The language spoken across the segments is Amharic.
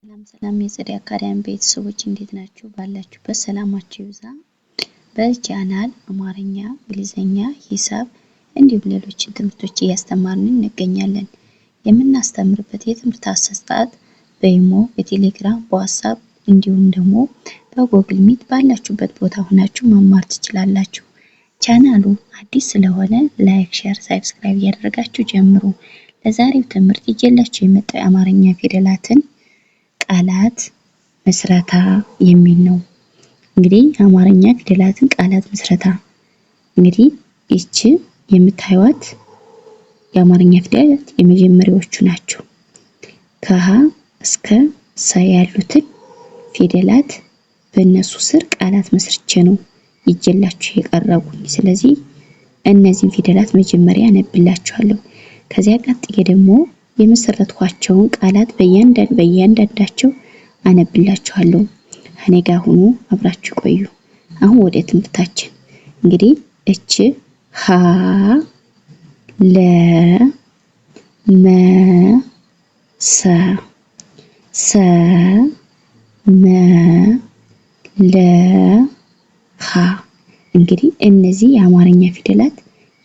ሰላም የጽድ አካዳሚ ቤተሰቦች እንዴት ናችሁ? ባላችሁበት ሰላማችሁ ይብዛ። በቻናል አማርኛ፣ እንግሊዘኛ፣ ሂሳብ እንዲሁም ሌሎች ትምህርቶች እያስተማርን እንገኛለን። የምናስተምርበት የትምህርት አሰጣጥ በኢሞ፣ በቴሌግራም፣ በዋትስአፕ እንዲሁም ደግሞ በጎግል ሚት ባላችሁበት ቦታ ሆናችሁ መማር ትችላላችሁ። ቻናሉ አዲስ ስለሆነ ላይክ፣ ሼር፣ ሰብስክራይብ እያደረጋችሁ ጀምሩ። ለዛሬው ትምህርት ይዤላችሁ የመጣው የአማርኛ ፊደላትን ቃላት ምስረታ የሚል ነው። እንግዲህ የአማርኛ ፊደላትን ቃላት ምስረታ እንግዲህ ይቺ የምታዩት የአማርኛ ፊደላት የመጀመሪያዎቹ ናቸው። ከሀ እስከ ሰ ያሉትን ፊደላት በእነሱ ስር ቃላት መስርቼ ነው ይዤላችሁ የቀረብኩኝ። ስለዚህ እነዚህን ፊደላት መጀመሪያ አነብላችኋለሁ። ከዚያ ቀጥዬ ደግሞ የመሰረትኳቸውን ቃላት በእያንዳንዳቸው አነብላችኋለሁ። እኔ ጋር ሁኑ፣ አብራችሁ ቆዩ። አሁን ወደ ትምህርታችን እንግዲህ እቺ ሀ ለ መ ሰ ሰ መ ለ ሀ እንግዲህ እነዚህ የአማርኛ ፊደላት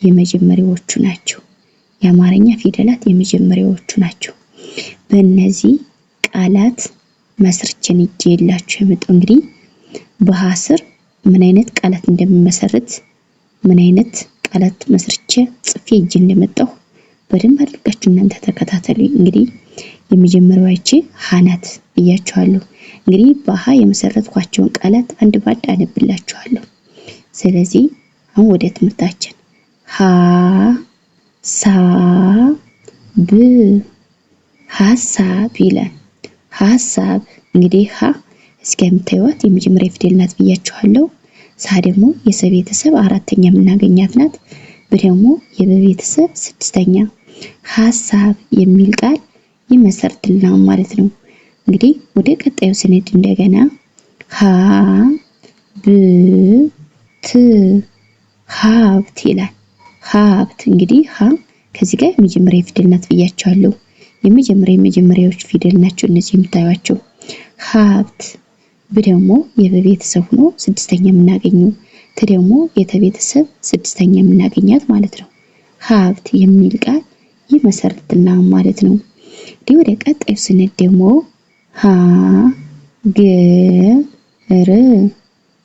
የመጀመሪያዎቹ ናቸው። የአማርኛ ፊደላት የመጀመሪያዎቹ ናቸው። በእነዚህ ቃላት መስርቼን ይዤላችሁ የመጣው እንግዲህ በሀ ስር ምን አይነት ቃላት እንደምመሰርት ምን አይነት ቃላት መስርቼ ጽፌ ይዤ እንደመጣሁ በደንብ አድርጋችሁ እናንተ ተከታተሉኝ። እንግዲህ የመጀመሪያዋ ይቺ ሀ ናት ብያችኋለሁ። እንግዲህ በሀ የመሰረትኳቸውን ቃላት አንድ ባንድ አነብላችኋለሁ። ስለዚህ አሁን ወደ ትምህርታችን ሀ ሳ ብ ሐሳብ ይላል። ሐሳብ እንግዲህ ሀ እስከምታዩት የመጀመሪያ ፊደል ናት ብያችኋለሁ። ሳ ደግሞ የሰ ቤተሰብ አራተኛ የምናገኛት ናት። ብ ደግሞ የበ ቤተሰብ ስድስተኛ። ሐሳብ የሚል ቃል ይመሰርትልናል ማለት ነው። እንግዲህ ወደ ቀጣዩ ስንሄድ እንደገና ሀ ብ ት ሀብት ይላል። ሀብት እንግዲህ ሀ ከዚህ ጋር የመጀመሪያ ፊደል ናት ብያችኋለሁ። የመጀመሪያዎቹ ፊደል ናቸው እነዚህ የምታዩቸው። ሀብት ብ ደግሞ የበ ቤተሰብ ሆኖ ስድስተኛ የምናገኘው። ት ደግሞ የተ ቤተሰብ ስድስተኛ የምናገኛት ማለት ነው። ሀብት የሚል ቃል ይመሰርትልናል ማለት ነው። እንግዲህ ወደ ቀጣዩ ስንሄድ ደግሞ ሀ ገ ር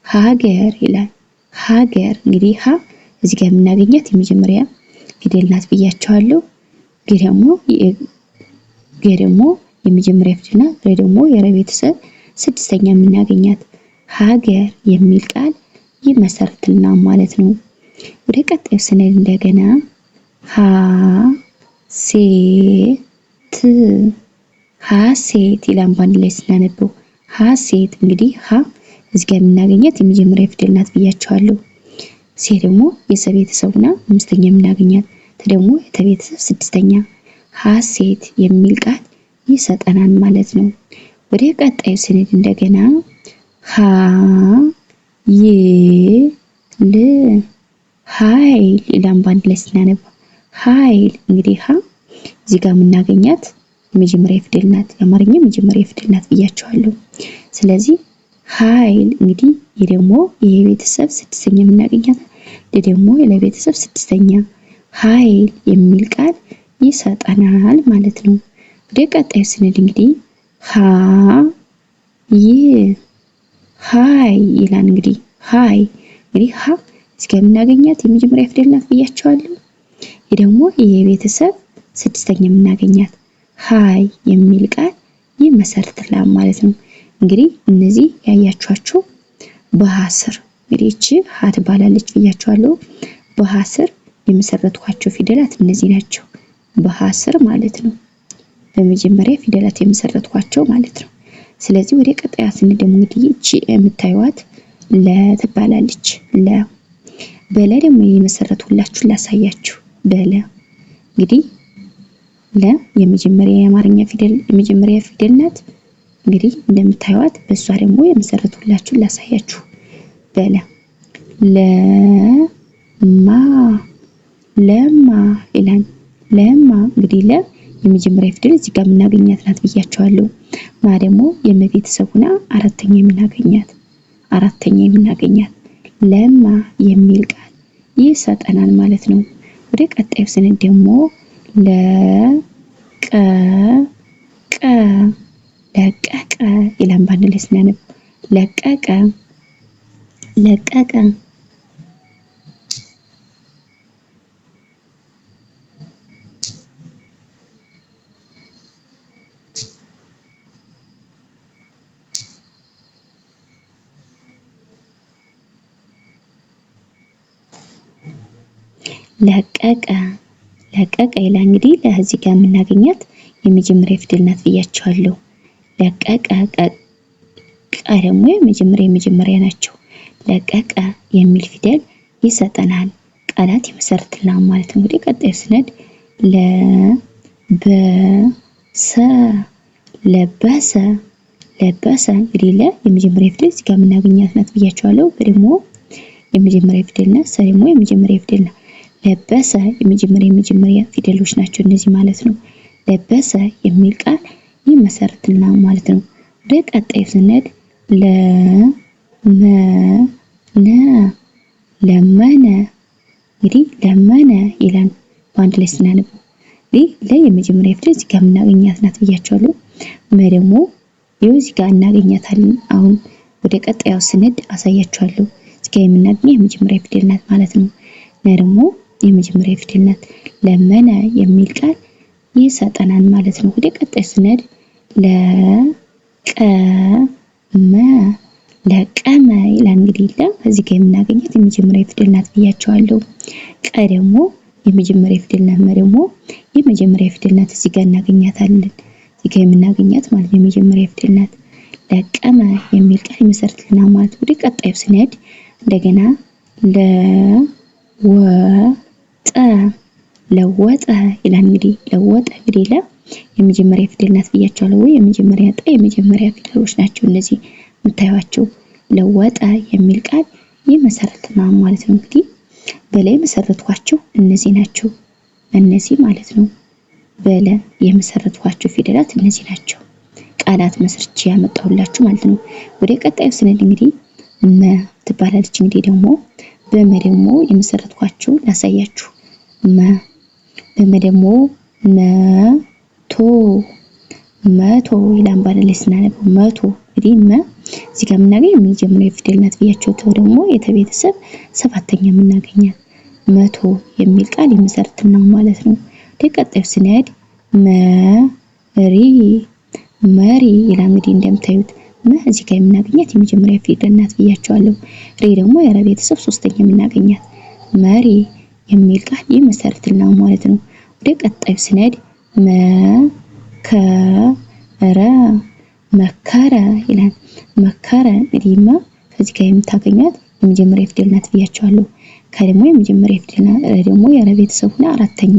ሀገር ይላል። ሀገር እንግዲህ ሀ እዚህ ጋር የምናገኛት የመጀመሪያ ፊደል ናት ብያችኋለሁ። ገ ደግሞ የመጀመሪያ ፊደል ናት። ረ ደግሞ የረ ቤተሰብ ስድስተኛ የምናገኛት። ሀገር የሚል ቃል ይመሰርትልናል ማለት ነው። ወደ ቀጣዩ ስንሄድ እንደገና ሀ ሴ ት ሀሴት ይላል። ባንድ ላይ ስናነበው ሀሴት እንግዲህ ሀ እዚህ ጋር የምናገኛት የመጀመሪያ ፊደል ናት ብያችኋለሁ። ሴ ደግሞ የሰ ቤተሰብና አምስተኛ የምናገኛት። ተ ደግሞ የተ ቤተሰብ ስድስተኛ። ሀሴት የሚል ቃል ይሰጠናል ማለት ነው። ወደ ቀጣዩ ስንሄድ እንደገና ሀ ይ ል ኃይል ይላል። ባንድ ላይ ስናነበው ኃይል እንግዲህ ሀ እዚህ ጋር የምናገኛት የመጀመሪያ ፊደል ናት። የአማርኛ የመጀመሪያ ፊደል ናት ብያችኋለሁ። ስለዚህ ኃይል እንግዲህ ይህ ደግሞ የቤተሰብ ስድስተኛ የምናገኛት። ደግሞ ለቤተሰብ ስድስተኛ። ኃይል የሚል ቃል ይሰጠናል ማለት ነው። ወደ ቀጣዩ ስንሄድ እንግዲህ ሀ ይ ሀይ ይላል። እንግዲህ ሀይ እንግዲህ ሀ እስከ የምናገኛት የመጀመሪያ ፊደል ናት ብያችኋለሁ። ይህ ደግሞ የቤተሰብ ስድስተኛ የምናገኛት። ሀይ የሚል ቃል ይመሰርትልናል ማለት ነው። እንግዲህ እነዚህ ያያችኋቸው በሀ ስር እንግዲህ እቺ ሀ ትባላለች ብያችኋለሁ። በሀ ስር የመሰረትኳቸው ፊደላት እነዚህ ናቸው። በሀ ስር ማለት ነው። በመጀመሪያ ፊደላት የመሰረትኳቸው ማለት ነው። ስለዚህ ወደ ቀጣዩ ስንሄድ ደግሞ እንግዲህ እቺ የምታዩት ለ ትባላለች። ለ በለ ደግሞ የመሰረትኩላችሁ ላሳያችሁ። በለ እንግዲህ ለ የመጀመሪያ የአማርኛ ፊደል የመጀመሪያ ፊደል ናት። እንግዲህ እንደምታዩት በሷ ደግሞ የመሰረትኩላችሁ ላሳያችሁ። በለ ለማ ለማ ይላል። ለማ እንግዲህ ለ የመጀመሪያ ፊደል እዚህ ጋር የምናገኛት ናት ብያቸዋለሁ። ማ ደግሞ የመ ቤተሰብ ሆና አራተኛ የምናገኛት ለማ የሚል ቃል ይሰጠናል ማለት ነው። ወደ ቀጣዩ ስንል ደግሞ ለቀቀ ይላል ባንድ ላይ ስናነብ ለቀቀ ለቀቀ ለቀቀ ይላል። እንግዲህ ለዚህ ጋር የምናገኛት የመጀመሪያ ፊደል ናት ብያቸዋለሁ። ለቀቀ ቀ ደግሞ የመጀመሪያ ናቸው። ለቀቀ የሚል ፊደል ይሰጠናል፣ ቃላት ይመሰርትልናል ማለት ነው። እንግዲህ ቀጣዩ ስነድ ለበሰ እንግዲህ የመጀመሪያ ፊደል እዚህ ጋር የምናገኛት ናት ብያቸዋለሁ። ደግሞ የመጀመሪያ ፊደል ናት። ሰ ደግሞ የመጀመሪያ ፊደል ናት። ለበሰ የመጀመሪያ ፊደሎች ናቸው እነዚህ ማለት ነው። ለበሰ የሚል ቃል ይመሰርትልናል ማለት ነው። ወደ ቀጣዩ ስንሄድ ለመነ እንግዲህ ለመነ ይላል በአንድ ላይ ስናነበው። እንግዲህ የመጀመሪያ ፊደል እዚህ ጋር የምናገኛት ናት ብያቸዋለሁ። መ ደግሞ ይኸው እዚህ ጋር እናገኛታለን። አሁን ወደ ቀጣዩ ስንሄድ አሳያችኋለሁ። እዚህ ጋር የምናገኘው የመጀመሪያ ፊደል ናት ማለት ነው። ደግሞ የመጀመሪያ ፊደል ናት። ለመነ የሚል ቃል ይሰጠናል ማለት ነው። ወደ ቀጣይ ስንሄድ ለቀመ ይላል። እንግዲህ እዚህ ጋር የምናገኛት የመጀመሪያ ፊደል ናት ብያቸዋለሁ። ቀ ደግሞ የመጀመሪያ ፊደል ናት። መ ደግሞ የመጀመሪያ ፊደል ናት። እዚህ ጋር እናገኛታለን። እዚህ ጋር የምናገኛት ማለት የመጀመሪያ ፊደል ናት። ለቀመ የሚል ቃል ይመሰርትልናል ማለት ነው። ወደ ቀጣዩ ስንሄድ እንደገና ለወጠ ይላል። እንግዲህ ለወጠ እንግዲህ የመጀመሪያ ፊደል ናት ብያቸዋለሁ። የመጀመሪያ የመጀመሪያ ፊደሎች ናቸው እነዚህ የምታዩዋቸው። ለወጠ የሚል ቃል ይመሰርትልናል ማለት ነው። እንግዲህ በላይ የመሰረትኳቸው እነዚህ ናቸው። እነዚህ ማለት ነው በለ የመሰረትኳቸው ፊደላት እነዚህ ናቸው። ቃላት መስርቼ ያመጣሁላችሁ ማለት ነው። ወደ ቀጣዩ ስንሄድ እንግዲህ መ ትባላለች። እንግዲህ ደግሞ በመ ደግሞ የመሰረትኳቸው ላሳያችሁ። በመ ደግሞ መቶ ይላል ባለ ላይ ስናነበው መቶ። እንግዲህ እዚህ ጋር የምናገኘው የመጀመሪያ ፊደል ናት ብያቸው። ተው ደግሞ የተቤተሰብ ሰባተኛ የምናገኛት መቶ የሚል ቃል ይመሰርትልናል ማለት ነው። ወደ ቀጣዩ ስንሄድ መሪ ይላል። እንግዲህ እንደምታዩት እዚህ ጋር የምናገኛት የመጀመሪያ ፊደል ናት ብያቸዋለሁ። ሬ ደግሞ የረ ቤተሰብ ሶስተኛ የምናገኛት መሪ የሚል ቃል ይመሰርትልናል ማለት ነው። ወደ ቀጣዩ ስንሄድ መከረ ይላል። መከረ እንግዲህ ከዚህ ጋር የምታገኛት የመጀመሪያ ፊደል ናት ብያቸዋለሁ። ከደግሞ የመጀመሪያ ፊደል ናት። ደግሞ የረ ቤተሰብ ሆና አራተኛ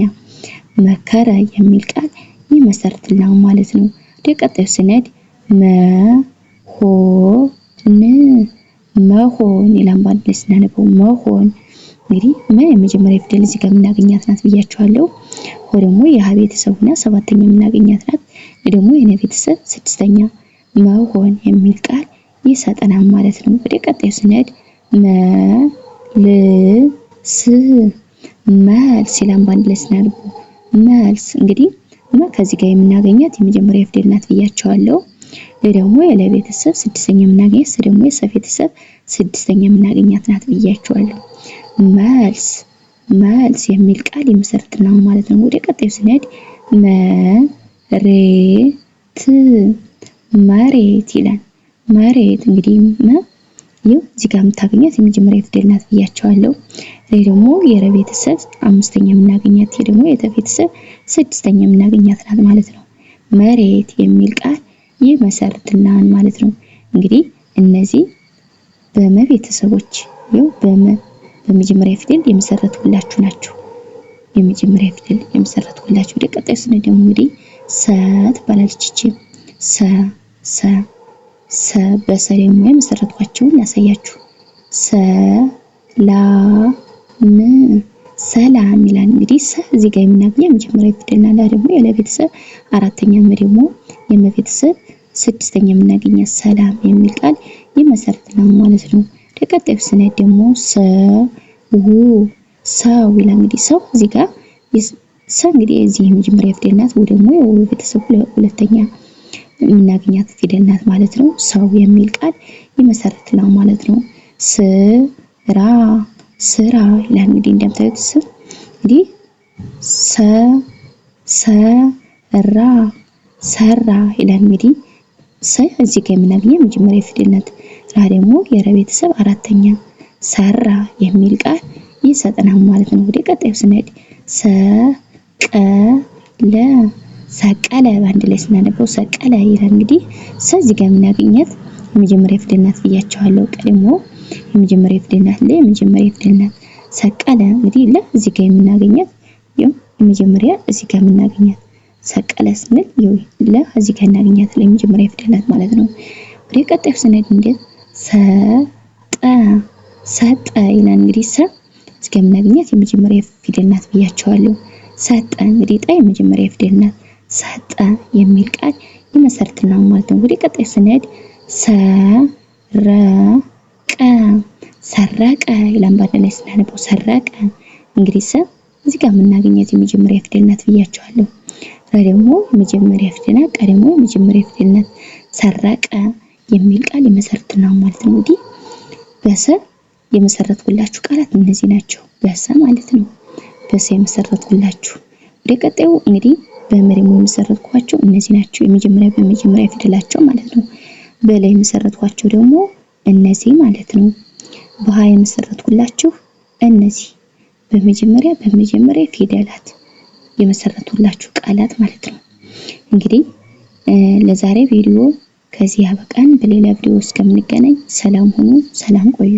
መከረ የሚል ቃል ይመሰርትልናል ማለት ነው። ወደ ቀጣዩ ስንሄድ መሆን ይላል። ባንድ ላይ ስናነበው መሆን እንግዲህ የመጀመሪያ ፊደል እዚህ ጋር የምናገኛት ናት ብያቸዋለሁ። ሆ ደግሞ የሀ ቤተሰብ ሆና ሰባተኛ የምናገኛት ናት። ደግሞ የነ ቤተሰብ ስድስተኛ መሆን የሚል ቃል ይሰጠናል ማለት ነው። ወደ ቀጣዩ ስንሄድ መልስ ይላል። ባንድ ላይ ስናነበው መልስ እንግዲህ ከዚህ ጋር የምናገኛት የመጀመሪያ ፊደል ናት ብያቸዋለሁ። ደግሞ የለ ቤተሰብ ስድስተኛ የምናገኛት፣ ስ ደግሞ የሰ ቤተሰብ ስድስተኛ የምናገኛት ናት ብያቸዋለሁ። መልስ የሚል ቃል ይመሰርትልናል ማለት ነው። ወደ ቀጣዩ ስንሄድ መሬት ይላል። መሬት እንግዲህ እዚህ ጋር የምታገኛት የመጀመሪያ ፊደል ናት ብያቸዋለሁ። ደግሞ የረ ቤተሰብ አምስተኛ የምናገኛት፣ ደግሞ የተ ቤተሰብ ስድስተኛ የምናገኛት ናት ማለት ነው። መሬት የሚል ቃል ይመሰርትልናል ማለት ነው። እንግዲህ እነዚህ በመ ቤተሰቦች በመጀመሪያ ፊደል የመሰረቱላችሁ ናቸው። የመጀመሪያ ፊደል የመሰረቱላችሁ። ወደ ቀጣዩ ስንሄድ ደግሞ እንግዲህ ሰ ትባላለች። እቺ ሰ በሰ ደግሞ የመሰረትኳቸውን ላሳያችሁ። ሰላም ይላል። እንግዲህ እዚህ ጋር የምናገኘው የመጀመሪያ ፊደል ናት። ደግሞ የለቤተሰብ አራተኛ ደግሞ የመቤተሰብ ስድስተኛ የምናገኘው ሰላም የሚል ቃል ይመሰርትልናል ማለት ነው። ተቀጣዩ ስንሄድ ደግሞ ሰው ይላል። እንግዲህ ሰው እዚህ ጋር እንግዲህ እዚህ የመጀመሪያ ፊደል ናት ወይ ደግሞ የቤተሰብ ሁለተኛ የምናገኛት ፊደል ናት ማለት ነው። ሰው የሚል ቃል ይመሰርትልናል ማለት ነው። ስራ ይላል። እንግዲህ እንደምታዩት እንግዲህ ሰራ ይላል። እንግዲህ እዚህ ጋር የምናገኘው የመጀመሪያ ፊደል ናት። ደግሞ የረ ቤተሰብ አራተኛ ሰራ የሚል ቃል ይሰጠናል ማለት ነው። ወደ ቀጣዩ ስንሄድ ሰቀለ በአንድ ላይ ስናነበው ሰቀለ ይላል። እንግዲህ እዚህ ጋር የምናገኛት የመጀመሪያ ፊደል ናት ብያቸዋለሁ። ቀድሞ የመጀመሪያ ፊደል ናት። የመጀመሪያ ፊደል ናት። ሰቀለ እንግዲህ እዚህ ጋር የምናገኛት የመጀመሪያ እዚህ ጋር የምናገኛት ሰቀለ ስንል እዚህ ጋር እናገኛት የመጀመሪያ ፊደል ናት ማለት ነው። ወደ ቀጣዩ ስንሄድ እንዴት ሰጠ ይላል። እንግዲህ እዚህ ጋር የምናገኛት የመጀመሪያ ፊደል ናት ብያቸዋለሁ። ሰጠ እንግዲህ የመጀመሪያ ፊደል ናት። ሰጠ የሚል ቃል ይመሰርትልናል ማለት ነው። ወደ ቀጣዩ ስንሄድ ሰረቀ ይላል። በአንድ ላይ ስናነበው ሰረቀ እንግዲህ እዚህ ጋር የምናገኛት የመጀመሪያ ፊደል ናት ብያቸዋለሁ። ደግሞ የመጀመሪያ ፊደል ናት። ቀድሞ የመጀመሪያ ፊደል ናት። ሰረቀ የሚል ቃል ይመሰርትልናል ማለት ነው። እንግዲህ የመሰረትኩላችሁ ቃላት እነዚህ ናቸው። ማለት ነው። የመሰረትኩላችሁ። ወደ ቀጣዩ እንግዲህ በመሪሙ የመሰረትኳቸው እነዚህ ናቸው። በመጀመሪያ ፊደላቸው ማለት ነው። በላይ የመሰረትኳቸው ደግሞ እነዚህ ማለት ነው። በሃ የመሰረትኩላችሁ እነዚህ በመጀመሪያ ፊደላት የመሰረቱላችሁ ቃላት ማለት ነው። እንግዲህ ለዛሬ ቪዲዮ ከዚህ ያበቃን። በሌላ ቪዲዮ እስከምንገናኝ ሰላም ሁኑ፣ ሰላም ቆዩ።